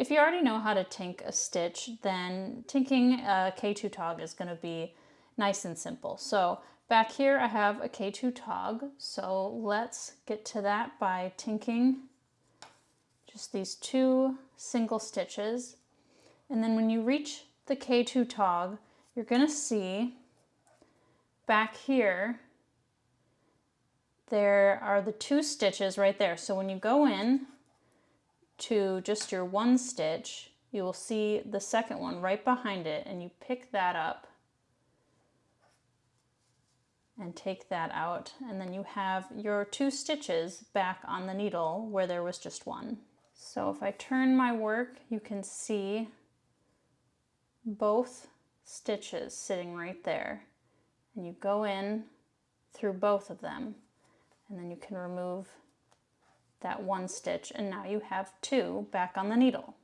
If you already know how to tink a stitch, then tinking a K2TOG is going to be nice and simple. So back here I have a K2TOG, so let's get to that by tinking just these 2 single stitches. And then when you reach the K2TOG, you're going to see back here there are the 2 stitches right there. So when you go in to just your 1 stitch, you will see the second one right behind it, and you pick that up and take that out, and then you have your 2 stitches back on the needle where there was just 1. So if I turn my work, you can see both stitches sitting right there, and you go in through both of them, and then you can remove that 1 stitch, and now you have 2 back on the needle.